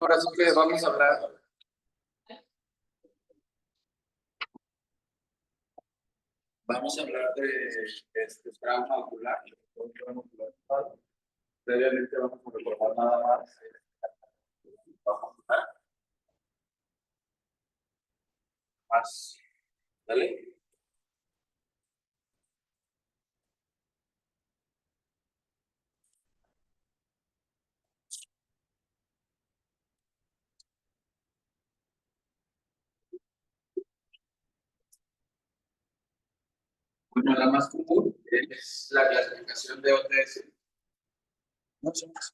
Ahora sí que vamos a hablar de trauma ocular. Previamente vamos a recordar nada más. Más, ¿vale? Bueno, la más común es la clasificación de OTS. No sé más.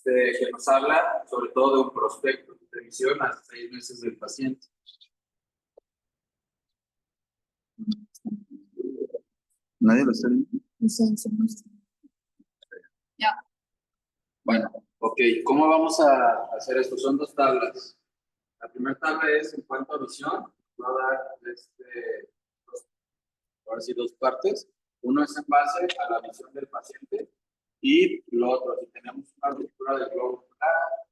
Que nos habla sobre todo de un prospecto de visión a 6 meses del paciente. ¿Nadie lo está viendo? Ya. Bueno, ok. ¿Cómo vamos a hacer esto? Son dos tablas. La primera tabla es en cuanto a visión. Va a dar ahora sí, dos partes. Uno es en base a la visión del paciente y lo otro, si tenemos una ruptura del globo ocular,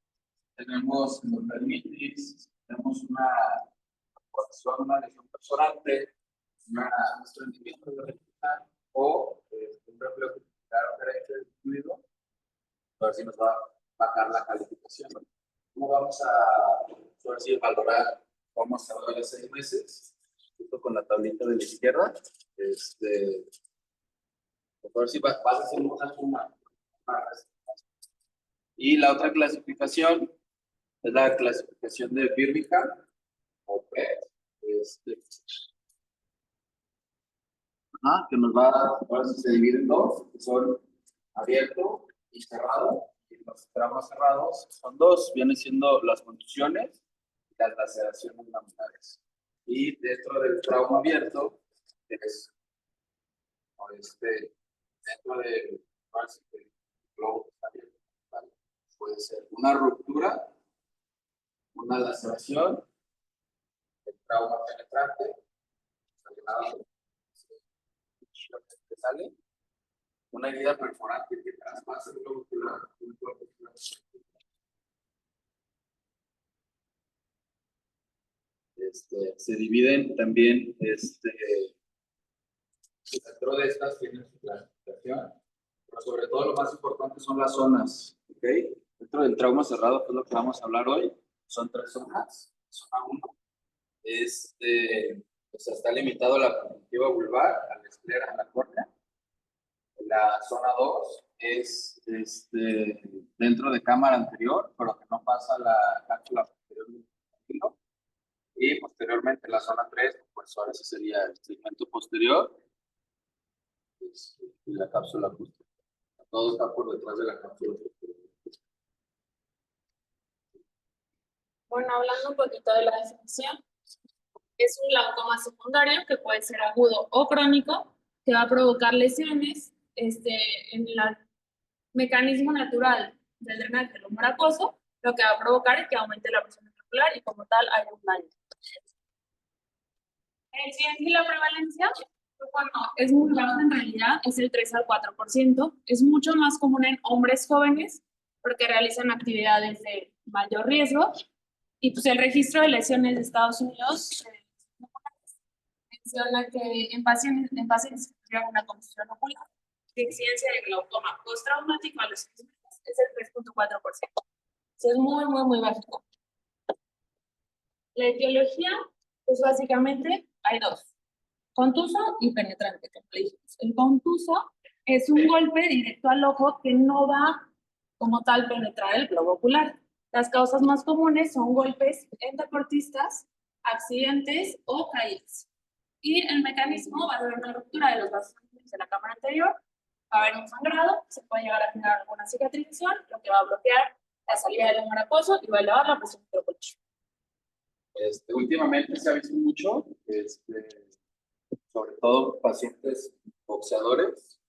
tenemos endophthalmitis, tenemos una cortisona, una lesión perforante, un estreñimiento de retina o un reflejo derecho disminuido, a ver si nos va a bajar la calificación. ¿Cómo vamos a ver si valorar cómo se va a 6 meses? Justo con la tablita de la izquierda. A ver si vas a hacer una suma. Y la otra clasificación es la clasificación de Birmingham o PET, que nos va a, ahora sí se divide en dos, que son abierto y cerrado. Y los tramos cerrados son dos, vienen siendo las contusiones y las laceraciones laminares. Y dentro del trauma abierto, es dentro del globo abierto, ¿vale? Puede ser una ruptura, una laceración, el trauma penetrante, que sale, una herida perforante que traspasa el globo ocular, se dividen también, dentro de estas tienen su clasificación, pero sobre todo lo más importante son las zonas, ¿ok? Dentro del trauma cerrado, que es lo que vamos a hablar hoy, son 3 zonas. Zona 1 pues está limitado a la conjuntiva vulvar, a la esclera, a la córnea. La zona 2 es dentro de cámara anterior, pero que no pasa la cápsula posterior del intestino. Y posteriormente la zona 3, pues ahora sí sería el segmento posterior y la cápsula posterior. Todo está por detrás de la cápsula posterior. Bueno, hablando un poquito de la definición, es un glaucoma secundario que puede ser agudo o crónico, que va a provocar lesiones en el mecanismo natural del drenaje del humor acuoso, lo que va a provocar es que aumente la presión arterial y como tal hay un daño. El incidente y la prevalencia, pues bueno, es muy baja en realidad, es el 3 al 4%, es mucho más común en hombres jóvenes porque realizan actividades de mayor riesgo. Y pues el registro de lesiones de Estados Unidos menciona que en pacientes que tuvieron una contusión ocular, la incidencia de glaucoma postraumático a los 6 meses es el 3.4%. Eso es muy, muy, muy básico. La etiología, pues básicamente hay dos: contuso y penetrante, como le dijimos. El contuso es un golpe directo al ojo que no va como tal penetrar el globo ocular. Las causas más comunes son golpes en deportistas, accidentes o caídas. Y el mecanismo va a ser una ruptura de los vasos sanguíneos de la cámara anterior, va a haber un sangrado, se puede llegar a generar alguna cicatrización, lo que va a bloquear la salida del humor acuoso y va a elevar la presión arterial. Últimamente se ha visto mucho, sobre todo pacientes boxeadores,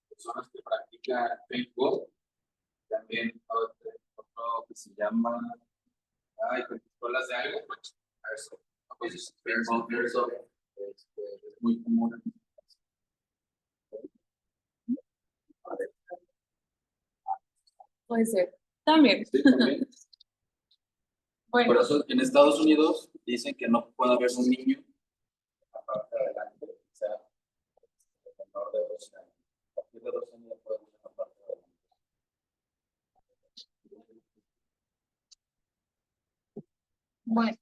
personas que practican paintball, también otro que se llama con pistolas de algo, paintball, es muy común. Puede ser. También. Sí, también. Bueno, Por eso en Estados Unidos dicen que no puede haber un niño en la parte de adelante, o sea, menor de 12 años. A partir de 12 años ya podemos en la parte de adelante. bueno.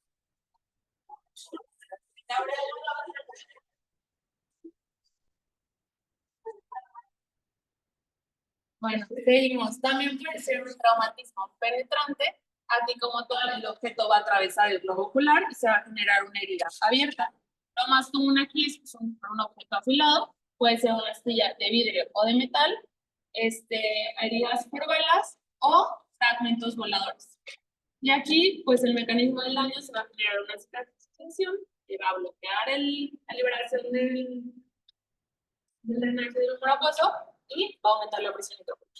Bueno, seguimos. También puede ser un traumatismo penetrante, así como todo el objeto va a atravesar el globo ocular y se va a generar una herida abierta. Lo más común aquí es que es un objeto afilado, puede ser una astilla de vidrio o de metal, heridas por balas o fragmentos voladores. Y aquí, pues el mecanismo del daño se va a generar una extensión que va a bloquear la liberación del drenaje del humor acuoso y va a aumentar la presión intraocular.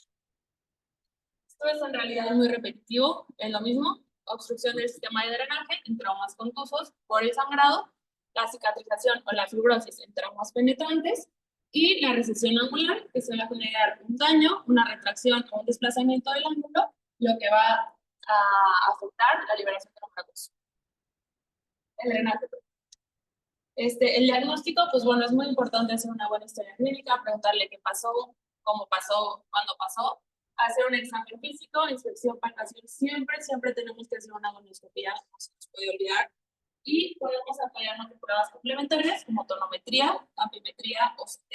Esto es en realidad muy repetitivo, es lo mismo, obstrucción del sistema de drenaje en traumas contusos por el sangrado, la cicatrización o la fibrosis en traumas penetrantes y la recesión angular, que se va a generar un daño, una retracción o un desplazamiento del ángulo, lo que va a afectar la liberación del humor acuoso. El drenaje. El diagnóstico, pues bueno, es muy importante hacer una buena historia clínica, preguntarle qué pasó, cómo pasó, cuándo pasó, hacer un examen físico, inspección, palpación, siempre tenemos que hacer una colonoscopia, no se nos puede olvidar, y podemos apoyarnos en pruebas complementarias como tonometría, ampimetría, OCT,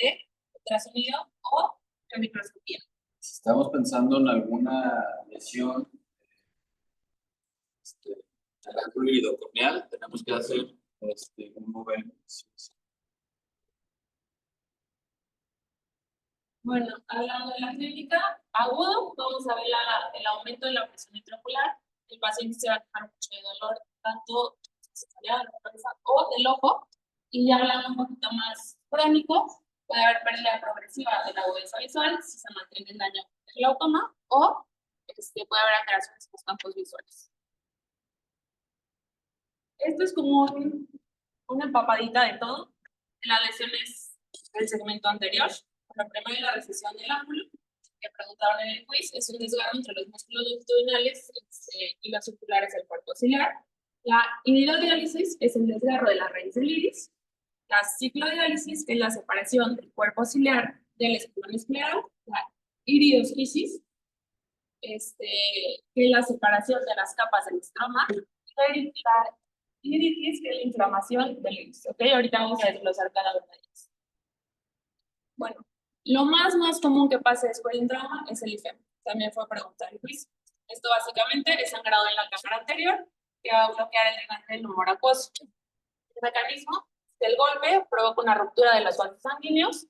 ultrasonido o microscopía. Si estamos pensando en alguna lesión del ángulo iridocorneal, tenemos que hacer un UV. Bueno, hablando de la clínica, agudo, vamos a ver el aumento de la presión intraocular. El paciente se va a quejar mucho de dolor, tanto de la cabeza o del ojo. Y ya hablando un poquito más crónico, puede haber pérdida progresiva de la agudeza visual si se mantiene el daño del glaucoma o puede haber alteraciones en los campos visuales. Esto es como una empapadita de todo. Las lesiones del segmento anterior, la primera y la recesión del ángulo, que preguntaron en el quiz, es un desgarro entre los músculos longitudinales y los oculares del cuerpo ciliar. La iridodiálisis es el desgarro de la raíz del iris. La ciclodiálisis es la separación del cuerpo ciliar del espolón escleral. La iridoesquisis que es la separación de las capas del estroma. La iritis, que es la inflamación del iris. ¿Ok? Ahorita vamos a desglosar cada una de ellas. Bueno, lo más común que pasa después de un trauma es el IFEM. También fue preguntar el quiz. Esto básicamente es sangrado en la cámara anterior que va a bloquear el drenaje del humor acuoso. El mecanismo del golpe provoca una ruptura de los vasos sanguíneos.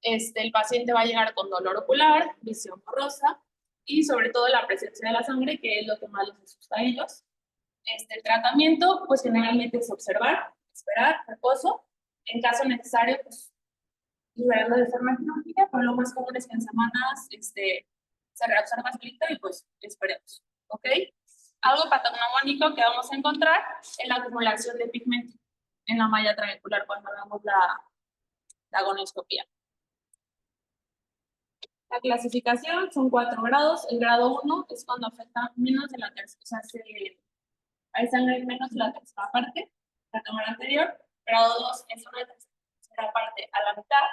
El paciente va a llegar con dolor ocular, visión borrosa y sobre todo la presencia de la sangre, que es lo que más les asusta a ellos. El tratamiento, pues generalmente es observar, esperar, reposo. En caso necesario, pues liberarlo de forma quirúrgica, pero lo más común es que en semanas se reabsorba solito y pues esperemos. ¿Ok? Algo patognomónico que vamos a encontrar es la acumulación de pigmento en la malla trabecular cuando hagamos la agonoscopía. La clasificación son 4 grados. El grado 1 es cuando afecta menos de la tercera, o sea, hay sangre en menos de la tercera parte, la cámara anterior. Grado 2 es una tercera parte a la mitad.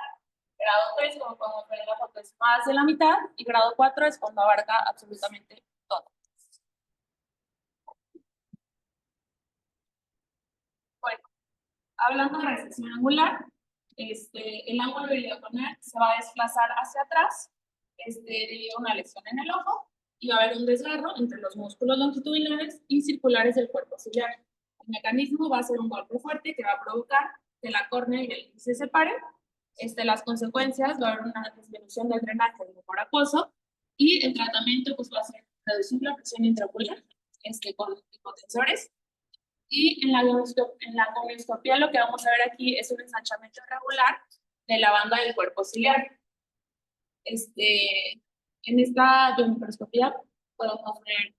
Grado 3, como podemos ver en la foto, es más de la mitad. Y grado 4 es cuando abarca absolutamente todo. Bueno, hablando de recesión angular, el ángulo iliaconar se va a desplazar hacia atrás debido a una lesión en el ojo y va a haber un desgarro entre los músculos longitudinales y circulares del cuerpo ciliar. El mecanismo va a ser un golpe fuerte que va a provocar que la córnea y el iris se separen. Las consecuencias va a haber una disminución del drenaje del humor acuoso y el tratamiento pues, va a ser reducir la presión intraocular con hipotensores. Y en la gonioscopía lo que vamos a ver aquí es un ensanchamiento irregular de la banda del cuerpo ciliar. En esta microscopía podemos ver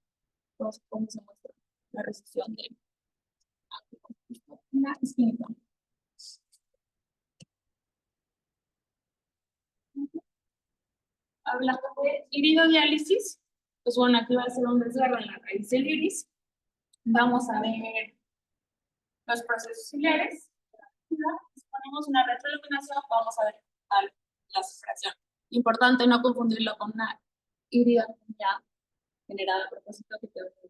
cómo se muestra la recesión de una esquina. Hablando de iridodiálisis, Pues bueno, aquí va a ser un desgarro en la raíz del iris. Vamos a ver los procesos ciliares. Si ponemos una retroiluminación, vamos a ver la separación. Importante no confundirlo con una iridotomía generada a propósito que te voy a ver.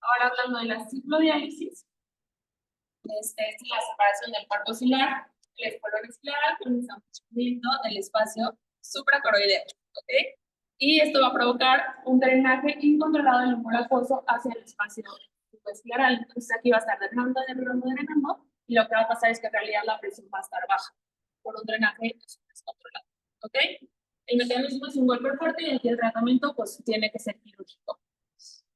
Ahora hablando de la ciclodiálisis, es la separación del cuerpo ciliar, el espolón ciliar con el movimiento del espacio supracoroideo, ¿ok? Y esto va a provocar un drenaje incontrolado del humor acuoso hacia el espacio subescleral. Entonces aquí va a estar drenando, y lo que va a pasar es que en realidad la presión va a estar baja por un drenaje descontrolado, ¿ok? El mecanismo es un golpe fuerte y aquí el tratamiento pues tiene que ser quirúrgico.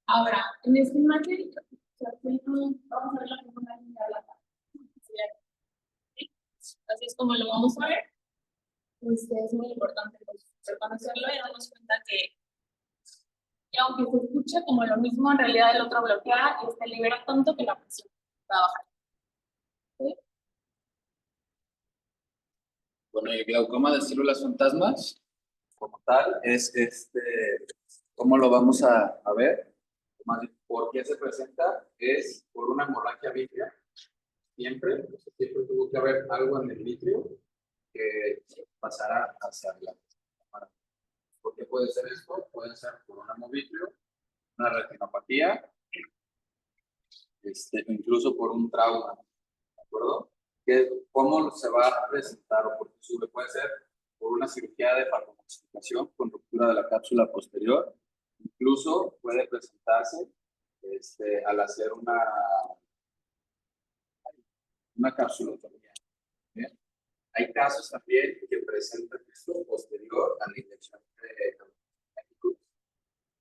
Ahora, en esta imagen, vamos a ver la segunda línea de la tabla. Así es como lo vamos a ver. Es muy importante reconocerlo y darnos cuenta que aunque se escuche como lo mismo, en realidad el otro bloquea y este libera tanto que la presión va a bajar. ¿Sí? Bueno, el glaucoma de células fantasmas, como tal, es ¿cómo lo vamos a ver? ¿Por qué se presenta? Es por una hemorragia vitrea. Siempre tuvo que haber algo en el vitrio que pasara hacia la cámara. ¿Por qué puede ser esto? Puede ser por un hemovitrio, una retinopatía, incluso por un trauma, ¿de acuerdo? ¿Cómo se va a presentar o por qué sube? Puede ser por una cirugía de farmacocificación con ruptura de la cápsula posterior, incluso puede presentarse al hacer una capsulotomía. ¿Bien? Hay casos también que presentan esto posterior a la inyección de medicamentos.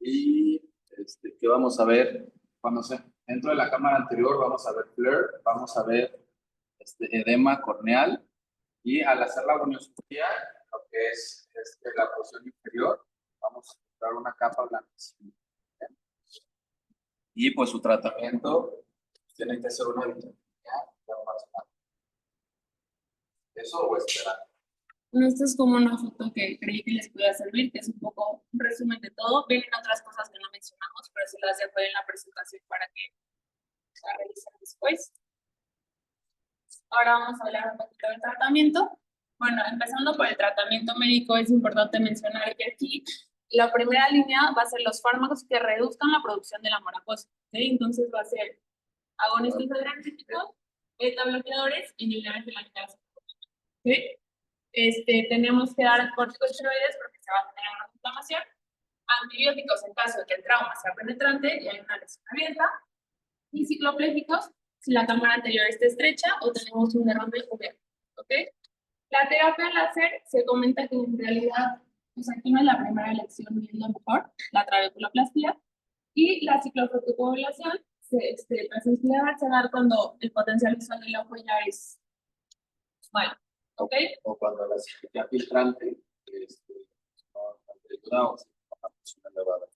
Y ¿qué vamos a ver? Dentro de la cámara anterior vamos a ver flare, vamos a ver edema corneal y al hacer la gonioscopía, lo que es la porción inferior, vamos a encontrar una capa blanquecina. Y pues su tratamiento tiene que ser una vitamina dermatóloga. ¿Eso o esperar? Esta es como una foto que creí que les podía servir, que es un poco un resumen de todo. Vienen otras cosas que no mencionamos, pero se las dejo en la presentación para que la revisen después. Ahora vamos a hablar un poquito del tratamiento. Bueno, empezando por el tratamiento médico, es importante mencionar que aquí la primera línea va a ser los fármacos que reduzcan la producción de la moracosa. ¿Sí? Entonces va a ser agonistas adrenérgicos, beta bloqueadores, inhibidores de la nitrasa. ¿Sí? Tenemos que dar corticosteroides porque se va a tener una inflamación, antibióticos en caso de que el trauma sea penetrante y hay una lesión abierta, y cicloplégicos si la cámara anterior está estrecha o tenemos un derrame cubierto. ¿Ok? La terapia láser se comenta que en realidad, pues aquí no es la primera elección, ni es lo mejor, la trabeculoplastia, y la ciclofotocoagulación presencial se da cuando el potencial visual del ojo ya es malo. ¿Ok? O cuando la cirugía filtrante no o una presión elevada.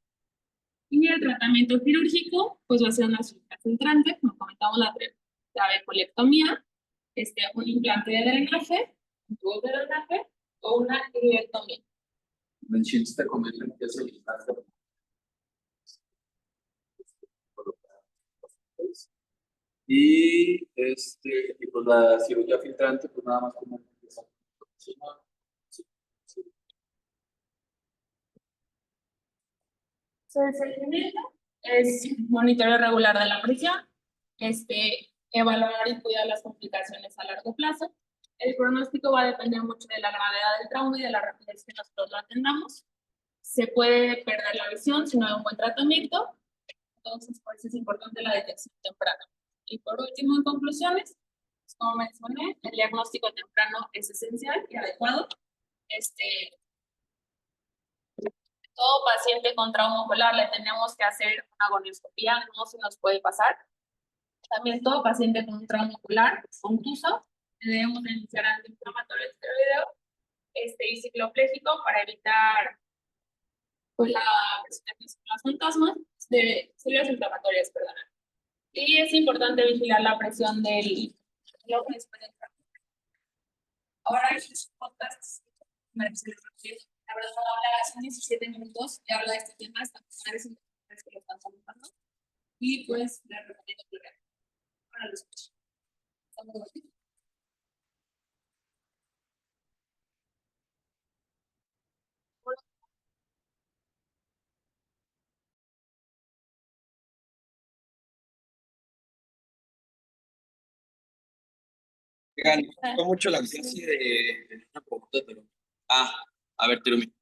Y el tratamiento quirúrgico, pues va a ser una cirugía filtrante, como comentamos, la trabeculectomía, un implante de drenaje, un tubo de drenaje o una iridotomía. Menciones te comentan que es el implante. Y pues la cirugía filtrante, pues nada más como El seguimiento es monitoreo regular de la presión, evaluar y cuidar las complicaciones a largo plazo. El pronóstico va a depender mucho de la gravedad del trauma y de la rapidez que nosotros lo atendamos. Se puede perder la visión si no hay un buen tratamiento, entonces por eso es importante la detección temprana. Y por último, en conclusiones, pues, como mencioné, el diagnóstico temprano es esencial y adecuado. Todo paciente con trauma ocular le tenemos que hacer una gonioscopía, no se nos puede pasar. También todo paciente con un trauma ocular contuso, debemos iniciar antiinflamatorio esteroideo y cicloplégico para evitar pues, la presentación de las fantasmas de células inflamatorias, perdón. Y es importante vigilar la presión del ojo después del trauma. Ahora, La verdad, no hablar hace 17 minutos y habla de este tema, están padres que lo están comentando. Y pues les recomiendo que lo vean. Para los escuchen. Estamos aquí. Me gustó mucho la clase de una pregunta, pero. A ver, Terumi.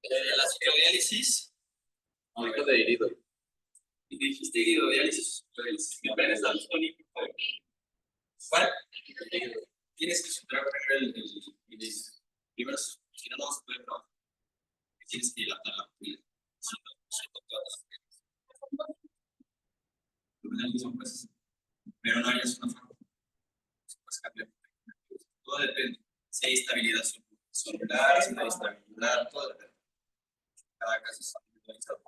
La citodiálisis. Ahorita de herido. Y dijiste hidrodiálisis. ¿Me puedes dar disponible? ¿Cuál? Tienes que superar primero primero, si no, no vas a poder trabajar. Tienes que dilatar la pupila. Pero no harías una forma. Puedes cambiar. Todo depende. Si hay estabilidad celular, si no hay estabilidad, todo depende. Cada caso es individualizado.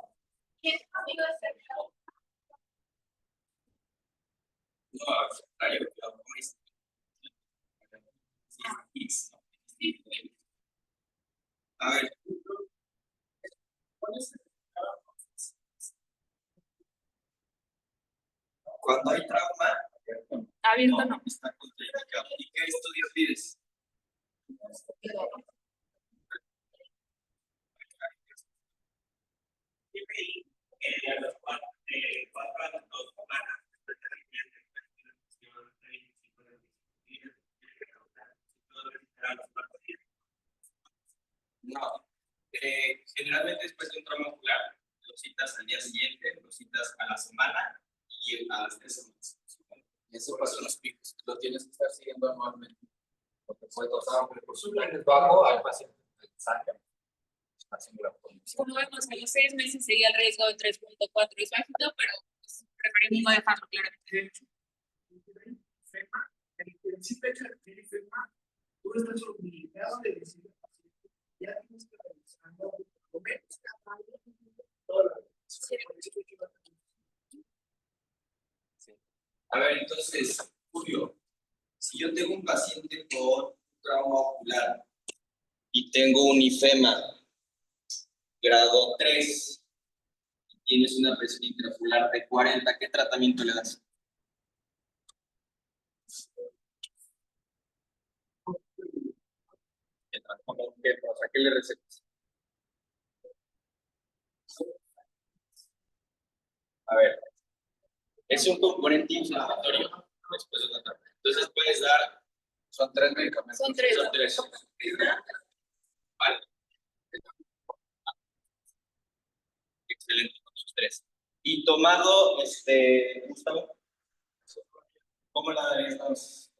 ¿Quién es amigo de Sergio? No, hay que cuidado con esto. A ver. Cuando hay trauma, Abierto no. está contraindicado. ¿Y qué estudio pides? No. Generalmente después de un trauma ocular, lo citas al día siguiente, lo citas a la semana y a las 3 semanas. Eso pasa en los picos. Lo tienes que estar siguiendo anualmente. Porque puede pasar por su plan es bajo al paciente sangre. Como vemos, a los 6 meses seguía el riesgo de 3.4 es bajito, pero pues, preferimos no dejarlo claramente. El simple hecho de tener enferma, tú estás obligado de decir al paciente, ya tienes que revisarlo, comer, A ver, entonces, Julio, si yo tengo un paciente con trauma ocular y tengo un IFEMA grado 3 y tienes una presión intraocular de 40, ¿qué tratamiento le das? ¿Qué le recetas? A ver, es un componente inflamatorio después de una terapia. Entonces puedes dar, Son 3 medicamentos. Son 3. son 3. Vale. Excelente, con sus 3. Y tomado, Gustavo, ¿cómo la darías?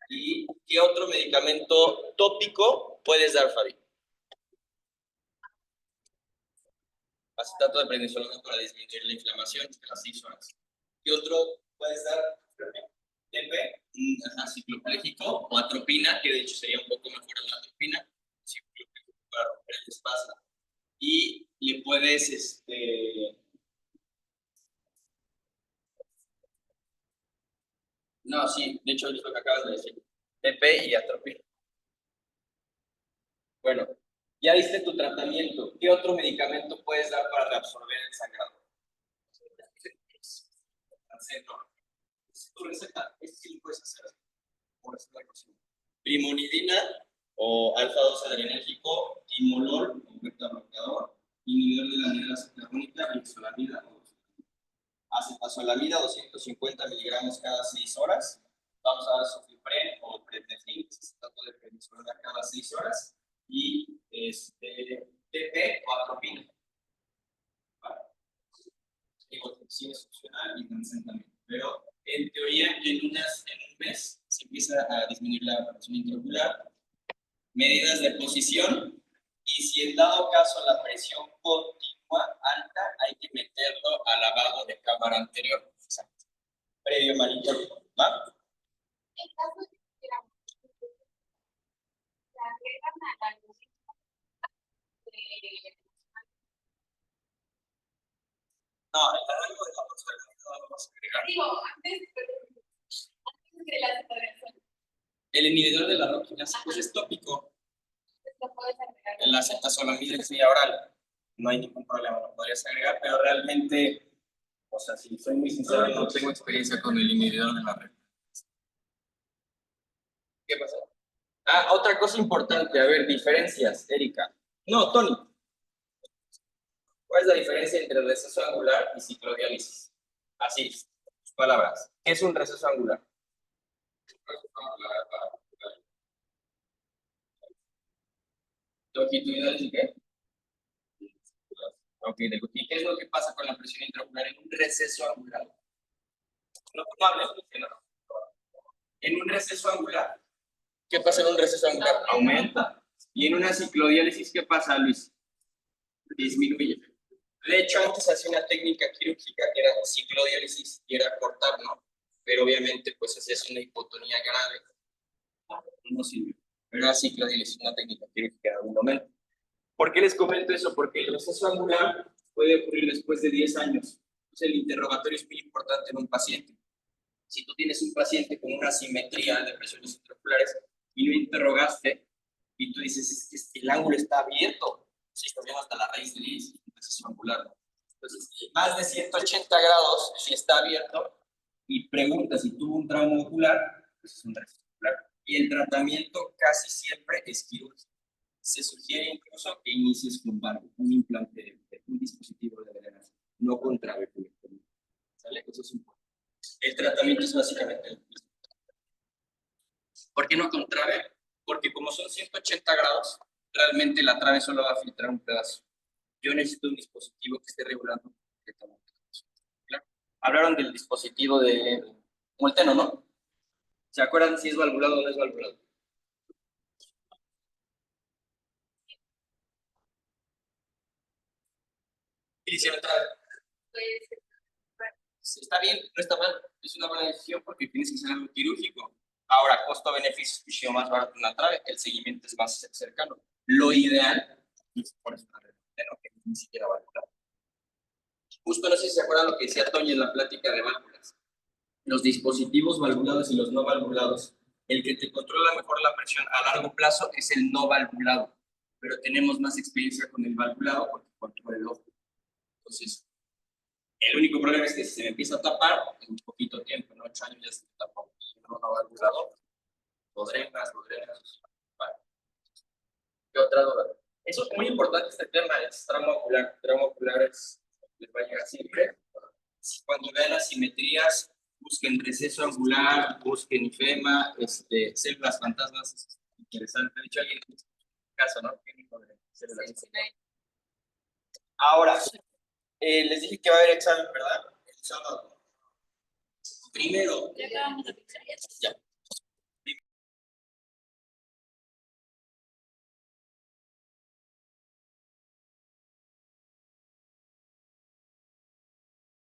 ¿Y qué otro medicamento tópico puedes dar, Fabi? Acetato de prednisolona para disminuir la inflamación de las 6 horas. ¿Qué otro puedes dar? TP, ciclopléjico o atropina, que de hecho sería un poco mejor la atropina, ciclopléjico para romper el espasmo. Y le puedes, No, sí, de hecho es lo que acabas de decir. TP y atropina. Bueno, ya diste tu tratamiento. ¿Qué otro medicamento puedes dar para reabsorber el sangrado? Tu receta es que lo puedes hacer por esta cosa. Primonidina o alfa-2 adrenérgico, timolol, un beta bloqueador, inhibidor de la anhidrasa carbónica, ixolamida o acetazolamida, 250 miligramos cada 6 horas. Vamos a dar sofipren o prednisolona, acetato de prednisolona cada 6 horas. Y empieza a disminuir la presión intraocular. Medidas de posición, y si en dado caso la presión continúa alta, hay que meterlo a lavado de cámara anterior. Previo monitoreo, ¿va? En caso de que queramos, se agregan al algoritmo de No, el rango de la no lo vamos a agregar. digo, antes de la separación, El inhibidor de la roquinasa, pues es tópico. lo puedes agregar. La acetazolamida es vía oral. No hay ningún problema, lo podrías agregar, pero realmente, o sea, si soy muy sincero, no tengo experiencia con el inhibidor de la red. ¿Qué pasó? Ah, otra cosa importante, a ver, diferencias, Erika. No, Tony. ¿Cuál es la diferencia entre receso angular y ciclodiálisis? Así, sus palabras. ¿Qué es un receso angular? ¿Longitudinal y qué? Ok, ¿y qué es lo que pasa con la presión intraocular en un receso angular? No hables, no. En un receso angular, ¿qué pasa en un receso angular? Aumenta. Y en una ciclodiálisis, ¿qué pasa, Luis? Disminuye. De hecho, antes hacía una técnica quirúrgica que era ciclodiálisis y era cortar, ¿no? Pero obviamente, pues hacías una hipotonía grave. No sirve. Pero era ciclodiálisis, una técnica quirúrgica en algún momento. ¿Por qué les comento eso? Porque el receso angular puede ocurrir después de 10 años. Entonces, el interrogatorio es muy importante en un paciente. Si tú tienes un paciente con una asimetría de presiones intraoculares y lo interrogaste y tú dices, es que el ángulo está abierto, si está viendo hasta la raíz del iris, receso angular. Entonces, más de 180 grados, si está abierto, y pregunta si tuvo un trauma ocular, pues es un receso ocular. Y el tratamiento casi siempre es quirúrgico. Se sugiere incluso que inicies con un implante, un dispositivo de drenaje, no con trabeculectomía. ¿Sale? Eso es un poco. El tratamiento es básicamente el mismo. ¿Por qué no con trave? Porque como son 180 grados, realmente la trave solo va a filtrar un pedazo. Yo necesito un dispositivo que esté regulando directamente. ¿Claro? Hablaron del dispositivo de Molteno, ¿no? ¿Se acuerdan si es valvulado o no es valvulado? ¿Y si no trave? Está bien, no está mal, es una buena decisión porque tienes que hacer algo quirúrgico. Ahora, costo-beneficio es muchísimo más barato una trave, el seguimiento es más cercano. Lo ideal es poner una red que ni siquiera va a entrar. Justo no sé si se acuerdan lo que decía Toño en la plática de válvulas. Los dispositivos valvulados y los no valvulados, el que te controla mejor la presión a largo plazo es el no valvulado, pero tenemos más experiencia con el valvulado porque controla el ojo. Entonces, el único problema es que si se me empieza a tapar, en poquito tiempo, en 8 años ya se me tapó. No va valvulador. Lo drenas. Vale. ¿Qué otra duda? Eso es muy importante este tema, es trauma ocular. Trauma ocular les va a llegar siempre. Cuando vean asimetrías, busquen receso angular, busquen ifema, células fantasmas. Es interesante. De hecho, alguien en este caso, ¿no? Ahora, les dije que va a haber examen, ¿verdad? El sábado. Primero. Ya acabamos de pensar. Ya.